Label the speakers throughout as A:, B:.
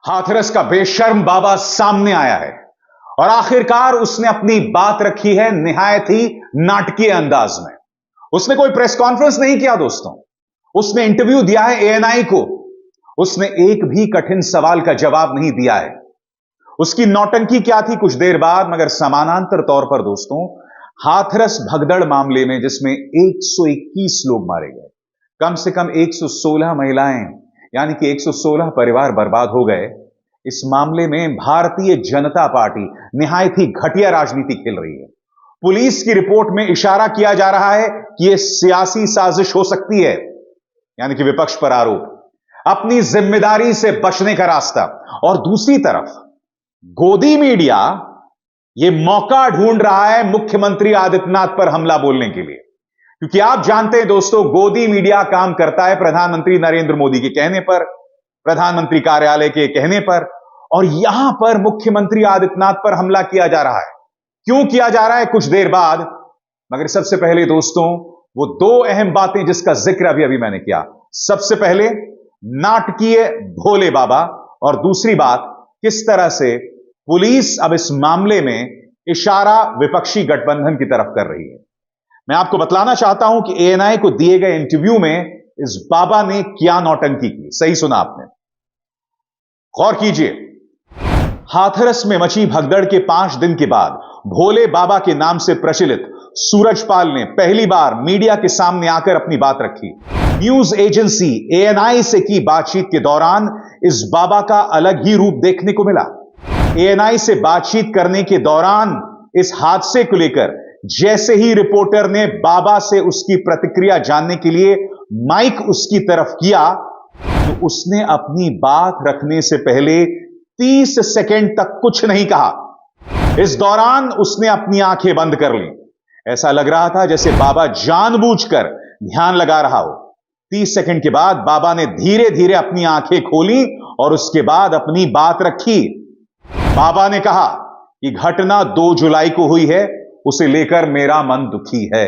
A: हाथरस का बेशर्म बाबा सामने आया है और आखिरकार उसने अपनी बात रखी है निहायत ही नाटकीय अंदाज में। उसने कोई प्रेस कॉन्फ्रेंस नहीं किया दोस्तों, उसने इंटरव्यू दिया है एएनआई को। उसने एक भी कठिन सवाल का जवाब नहीं दिया है। उसकी नौटंकी क्या थी कुछ देर बाद, मगर समानांतर तौर पर दोस्तों, हाथरस भगदड़ मामले में जिसमें 121 लोग मारे गए, कम से कम 116 महिलाएं यानी कि 116 परिवार बर्बाद हो गए। इस मामले में भारतीय जनता पार्टी निहायत ही घटिया राजनीति खेल रही है। पुलिस की रिपोर्ट में इशारा किया जा रहा है कि यह सियासी साजिश हो सकती है, यानी कि विपक्ष पर आरोप, अपनी जिम्मेदारी से बचने का रास्ता। और दूसरी तरफ गोदी मीडिया यह मौका ढूंढ रहा है मुख्यमंत्री आदित्यनाथ पर हमला बोलने के लिए, क्योंकि आप जानते हैं दोस्तों, गोदी मीडिया काम करता है प्रधानमंत्री नरेंद्र मोदी के कहने पर, प्रधानमंत्री कार्यालय के कहने पर, और यहां पर मुख्यमंत्री आदित्यनाथ पर हमला किया जा रहा है। क्यों किया जा रहा है कुछ देर बाद, मगर सबसे पहले दोस्तों वो दो अहम बातें जिसका जिक्र अभी मैंने किया। सबसे पहले नाटकीय भोले बाबा, और दूसरी बात किस तरह से पुलिस अब इस मामले में इशारा विपक्षी गठबंधन की तरफ कर रही है। मैं आपको बतलाना चाहता हूं कि एएनआई को दिए गए इंटरव्यू में इस बाबा ने क्या नौटंकी की। सही सुना आपने, गौर कीजिए। हाथरस में मची भगदड़ के 5 दिन के बाद भोले बाबा के नाम से प्रचलित सूरजपाल ने पहली बार मीडिया के सामने आकर अपनी बात रखी। न्यूज एजेंसी एएनआई से की बातचीत के दौरान इस बाबा का अलग ही रूप देखने को मिला। एएनआई से बातचीत करने के दौरान इस हादसे को लेकर जैसे ही रिपोर्टर ने बाबा से उसकी प्रतिक्रिया जानने के लिए माइक उसकी तरफ किया, तो उसने अपनी बात रखने से पहले 30 सेकंड तक कुछ नहीं कहा। इस दौरान उसने अपनी आंखें बंद कर ली। ऐसा लग रहा था जैसे बाबा जानबूझकर ध्यान लगा रहा हो। 30 सेकंड के बाद बाबा ने धीरे धीरे अपनी आंखें खोली और उसके बाद अपनी बात रखी। बाबा ने कहा कि घटना 2 जुलाई को हुई है, उसे लेकर मेरा मन दुखी है।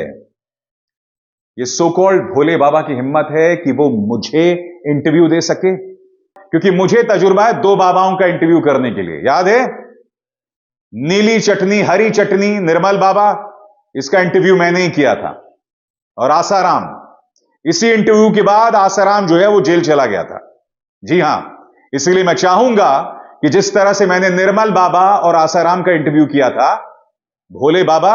A: यह सो कॉल्ड भोले बाबा की हिम्मत है कि वो मुझे इंटरव्यू दे सके, क्योंकि मुझे तजुर्बा है 2 बाबाओं का इंटरव्यू करने के लिए। याद है, नीली चटनी हरी चटनी निर्मल बाबा, इसका इंटरव्यू मैंने ही किया था। और आसाराम, इसी इंटरव्यू के बाद आसाराम जो है वो जेल चला गया था। जी हां, इसलिए मैं चाहूंगा कि जिस तरह से मैंने निर्मल बाबा और आसाराम का इंटरव्यू किया था, भोले बाबा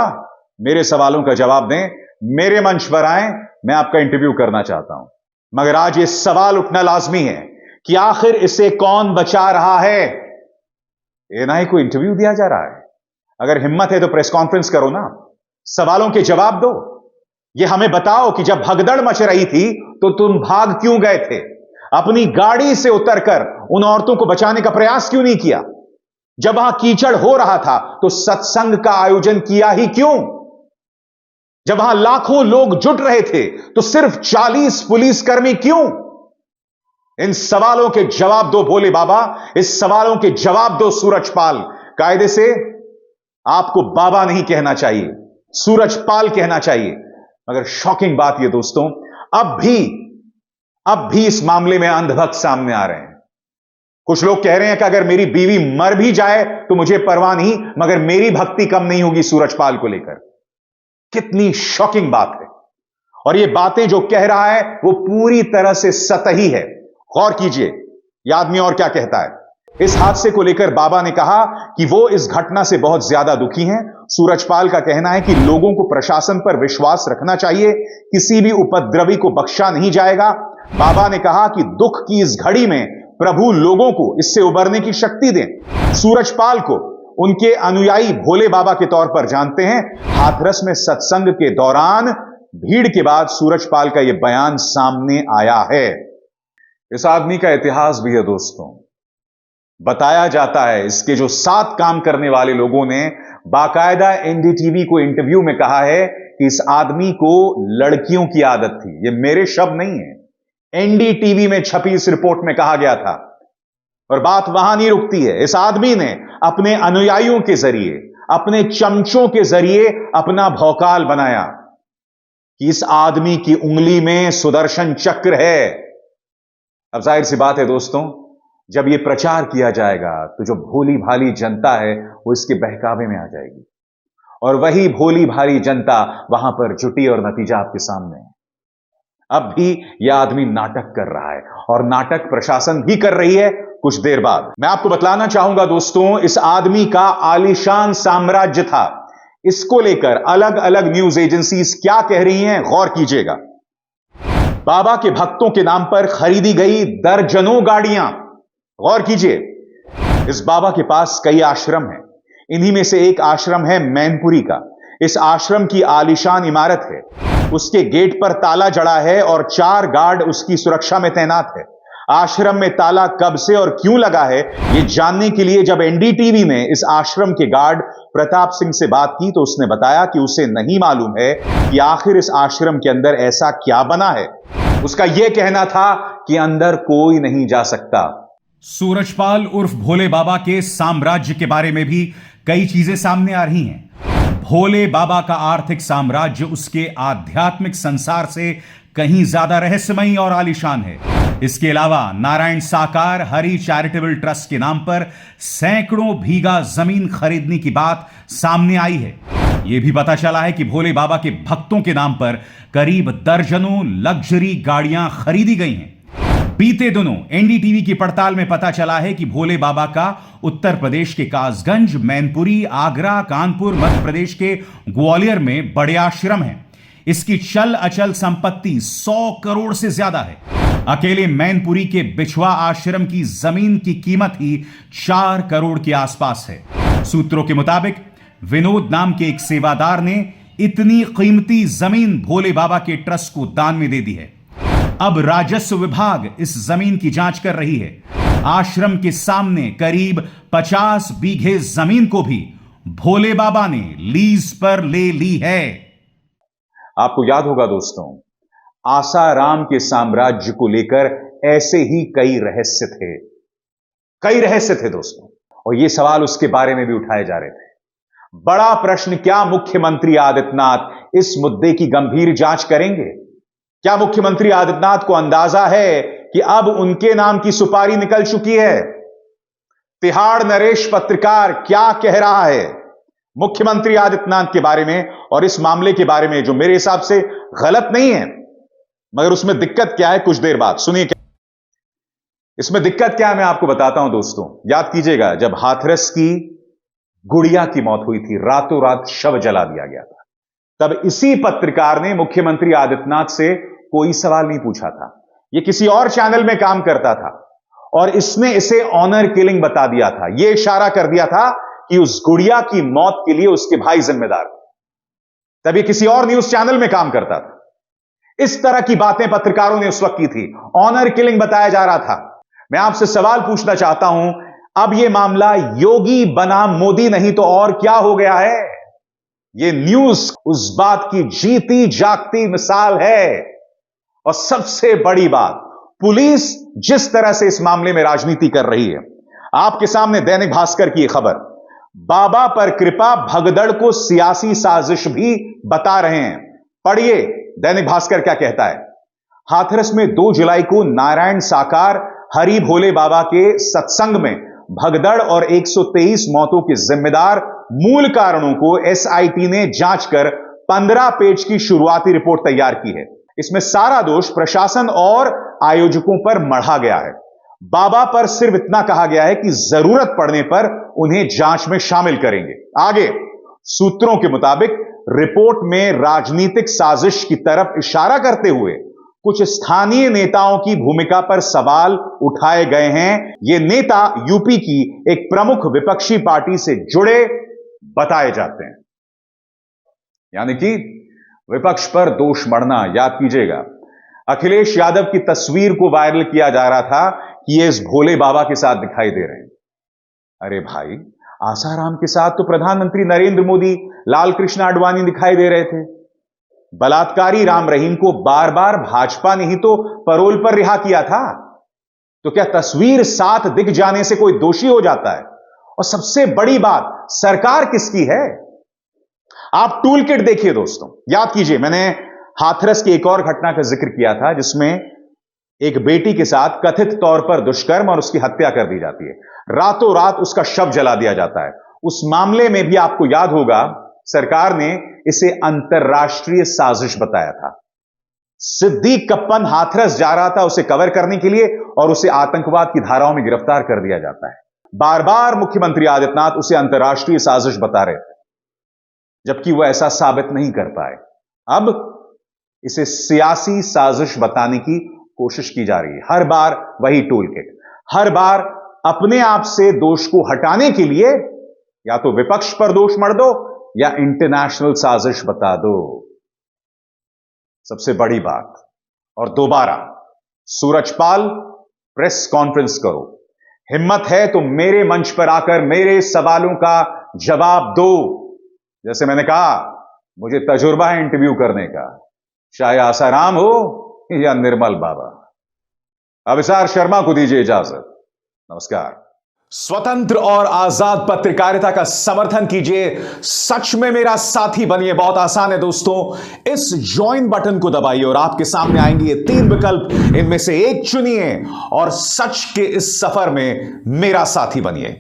A: मेरे सवालों का जवाब दें, मेरे मंच पर आए, मैं आपका इंटरव्यू करना चाहता हूं। मगर आज यह सवाल उठना लाजमी है कि आखिर इसे कौन बचा रहा है। एएनआई को इंटरव्यू दिया जा रहा है, अगर हिम्मत है तो प्रेस कॉन्फ्रेंस करो ना, सवालों के जवाब दो। यह हमें बताओ कि जब भगदड़ मच रही थी तो तुम भाग क्यों गए थे? अपनी गाड़ी से उतरकर उन औरतों को बचाने का प्रयास क्यों नहीं किया? जब वहां कीचड़ हो रहा था तो सत्संग का आयोजन किया ही क्यों? जब वहां लाखों लोग जुट रहे थे तो सिर्फ 40 पुलिसकर्मी क्यों? इन सवालों के जवाब दो भोले बाबा, इस सवालों के जवाब दो सूरजपाल। कायदे से आपको बाबा नहीं कहना चाहिए, सूरजपाल कहना चाहिए। मगर शॉकिंग बात यह दोस्तों, अब भी इस मामले में अंधभक्त सामने आ रहे हैं। कुछ लोग कह रहे हैं कि अगर मेरी बीवी मर भी जाए तो मुझे परवाह नहीं, मगर मेरी भक्ति कम नहीं होगी सूरजपाल को लेकर। कितनी शॉकिंग बात है। और ये बातें जो कह रहा है वो पूरी तरह से सतही है। गौर कीजिए, यह आदमी और क्या कहता है। इस हादसे को लेकर बाबा ने कहा कि वो इस घटना से बहुत ज्यादा दुखी हैं। सूरजपाल का कहना है कि लोगों को प्रशासन पर विश्वास रखना चाहिए, किसी भी उपद्रवी को बख्शा नहीं जाएगा। बाबा ने कहा कि दुख की इस घड़ी में प्रभु लोगों को इससे उबरने की शक्ति दें। सूरजपाल को उनके अनुयायी भोले बाबा के तौर पर जानते हैं। हाथरस में सत्संग के दौरान भीड़ के बाद सूरजपाल का यह बयान सामने आया है। इस आदमी का इतिहास भी है दोस्तों। बताया जाता है इसके जो 7 काम करने वाले लोगों ने बाकायदा एनडीटीवी को इंटरव्यू में कहा है कि इस आदमी को लड़कियों की आदत थी। ये मेरे शब्द नहीं है, एनडीटीवी में छपी इस रिपोर्ट में कहा गया था। और बात वहां नहीं रुकती है। इस आदमी ने अपने अनुयायियों के जरिए, अपने चमचों के जरिए अपना भौकाल बनाया कि इस आदमी की उंगली में सुदर्शन चक्र है। अब जाहिर सी बात है दोस्तों, जब यह प्रचार किया जाएगा तो जो भोली भाली जनता है वो इसके बहकावे में आ जाएगी, और वही भोली भाली जनता वहां पर जुटी और नतीजा आपके सामने है। अब भी यह आदमी नाटक कर रहा है और नाटक प्रशासन भी कर रही है। कुछ देर बाद मैं आपको बतलाना चाहूंगा दोस्तों, इस आदमी का आलीशान साम्राज्य था। इसको लेकर अलग अलग न्यूज एजेंसीज क्या कह रही हैं, गौर कीजिएगा। बाबा के भक्तों के नाम पर खरीदी गई दर्जनों गाड़ियां। गौर कीजिए, इस बाबा के पास कई आश्रम हैं। इन्हीं में से एक आश्रम है मैनपुरी का। इस आश्रम की आलीशान इमारत है, उसके गेट पर ताला जड़ा है और 4 गार्ड उसकी सुरक्षा में तैनात है। आश्रम में ताला कब से और क्यों लगा है, यह जानने के लिए जब एनडीटीवी ने इस आश्रम के गार्ड प्रताप सिंह से बात की तो उसने बताया कि उसे नहीं मालूम है कि आखिर इस आश्रम के अंदर ऐसा क्या बना है। उसका यह कहना था कि अंदर कोई नहीं जा सकता।
B: सूरजपाल उर्फ भोले बाबा के साम्राज्य के बारे में भी कई चीजें सामने आ रही हैं। भोले बाबा का आर्थिक साम्राज्य उसके आध्यात्मिक संसार से कहीं ज्यादा रहस्यमयी और आलीशान है। इसके अलावा नारायण साकार हरि चैरिटेबल ट्रस्ट के नाम पर सैकड़ों बीघा जमीन खरीदने की बात सामने आई है। यह भी पता चला है कि भोले बाबा के भक्तों के नाम पर करीब दर्जनों लग्जरी गाड़ियां खरीदी गई हैं। बीते दिनों एनडीटीवी की पड़ताल में पता चला है कि भोले बाबा का उत्तर प्रदेश के कासगंज, मैनपुरी, आगरा, कानपुर, मध्य प्रदेश के ग्वालियर में बड़े आश्रम हैं। इसकी चल अचल संपत्ति 100 करोड़ से ज्यादा है। अकेले मैनपुरी के बिछवा आश्रम की जमीन की कीमत ही 4 करोड़ के आसपास है। सूत्रों के मुताबिक विनोद नाम के एक सेवादार ने इतनी कीमती जमीन भोले बाबा के ट्रस्ट को दान में दे दी है। अब राजस्व विभाग इस जमीन की जांच कर रही है। आश्रम के सामने करीब 50 बीघे जमीन को भी भोले बाबा ने लीज पर ले ली है।
A: आपको याद होगा दोस्तों, आसाराम के साम्राज्य को लेकर ऐसे ही कई रहस्य थे दोस्तों, और ये सवाल उसके बारे में भी उठाए जा रहे थे। बड़ा प्रश्न, क्या मुख्यमंत्री आदित्यनाथ इस मुद्दे की गंभीर जांच करेंगे? क्या मुख्यमंत्री आदित्यनाथ को अंदाजा है कि अब उनके नाम की सुपारी निकल चुकी है? तिहाड़ नरेश पत्रकार क्या कह रहा है मुख्यमंत्री आदित्यनाथ के बारे में और इस मामले के बारे में, जो मेरे हिसाब से गलत नहीं है, मगर उसमें दिक्कत क्या है, कुछ देर बाद सुनिए। इसमें दिक्कत क्या है मैं आपको बताता हूं दोस्तों। याद कीजिएगा, जब हाथरस की गुड़िया की मौत हुई थी, रातों रात शव जला दिया गया था, तब इसी पत्रकार ने मुख्यमंत्री आदित्यनाथ से कोई सवाल नहीं पूछा था। यह किसी और चैनल में काम करता था और इसने इसे ऑनर किलिंग बता दिया था। यह इशारा कर दिया था कि उस गुड़िया की मौत के लिए उसके भाई जिम्मेदार थे। तब यह किसी और न्यूज चैनल में काम करता था। इस तरह की बातें पत्रकारों ने उस वक्त की थी, ऑनर किलिंग बताया जा रहा था। मैं आपसे सवाल पूछना चाहता हूं, अब यह मामला योगी बनाम मोदी नहीं तो और क्या हो गया है? यह न्यूज उस बात की जीती जागती मिसाल है। और सबसे बड़ी बात, पुलिस जिस तरह से इस मामले में राजनीति कर रही है। आपके सामने दैनिक भास्कर की यह खबर, बाबा पर कृपा भगदड़ को सियासी साजिश भी बता रहे हैं। पढ़िए दैनिक भास्कर क्या कहता है। हाथरस में 2 जुलाई को नारायण साकार हरि भोले बाबा के सत्संग में भगदड़ और 123 मौतों के जिम्मेदार मूल कारणों को एसआईटी ने जांच कर 15 पेज की शुरुआती रिपोर्ट तैयार की है। इसमें सारा दोष प्रशासन और आयोजकों पर मढ़ा गया है। बाबा पर सिर्फ इतना कहा गया है कि जरूरत पड़ने पर उन्हें जांच में शामिल करेंगे। आगे सूत्रों के मुताबिक रिपोर्ट में राजनीतिक साजिश की तरफ इशारा करते हुए कुछ स्थानीय नेताओं की भूमिका पर सवाल उठाए गए हैं। ये नेता यूपी की एक प्रमुख विपक्षी पार्टी से जुड़े बताए जाते हैं। यानी कि विपक्ष पर दोष मढ़ना। याद कीजिएगा, अखिलेश यादव की तस्वीर को वायरल किया जा रहा था कि ये इस भोले बाबा के साथ दिखाई दे रहे हैं। अरे भाई, आसाराम के साथ तो प्रधानमंत्री नरेंद्र मोदी, लाल कृष्ण आडवाणी दिखाई दे रहे थे। बलात्कारी राम रहीम को बार बार भाजपा ने ही तो पैरोल पर रिहा किया था। तो क्या तस्वीर साथ दिख जाने से कोई दोषी हो जाता है? और सबसे बड़ी बात, सरकार किसकी है? आप टूल किट देखिए दोस्तों। याद कीजिए, मैंने हाथरस की एक और घटना का जिक्र किया था जिसमें एक बेटी के साथ कथित तौर पर दुष्कर्म और उसकी हत्या कर दी जाती है। रातों रात उसका शव जला दिया जाता है। उस मामले में भी आपको याद होगा, सरकार ने इसे अंतरराष्ट्रीय साजिश बताया था। सिद्दीक कप्पन हाथरस जा रहा था उसे कवर करने के लिए और उसे आतंकवाद की धाराओं में गिरफ्तार कर दिया जाता है। बार बार मुख्यमंत्री आदित्यनाथ उसे अंतरराष्ट्रीय साजिश बता रहे थे, जबकि वह ऐसा साबित नहीं कर पाए। अब इसे सियासी साजिश बताने की कोशिश की जा रही है। हर बार वही टूल किट, हर बार अपने आप से दोष को हटाने के लिए या तो विपक्ष पर दोष मढ़ दो या इंटरनेशनल साजिश बता दो। सबसे बड़ी बात, और दोबारा, सूरजपाल प्रेस कॉन्फ्रेंस करो। हिम्मत है तो मेरे मंच पर आकर मेरे सवालों का जवाब दो। जैसे मैंने कहा, मुझे तजुर्बा है इंटरव्यू करने का, चाहे आसाराम हो या निर्मल बाबा। अभिसार शर्मा को दीजिए इजाजत। नमस्कार। स्वतंत्र और आजाद पत्रकारिता का समर्थन कीजिए, सच में मेरा साथी बनिए। बहुत आसान है दोस्तों, इस ज्वाइन बटन को दबाइए और आपके सामने आएंगे ये 3 विकल्प। इनमें से एक चुनिए और सच के इस सफर में मेरा साथी बनिए।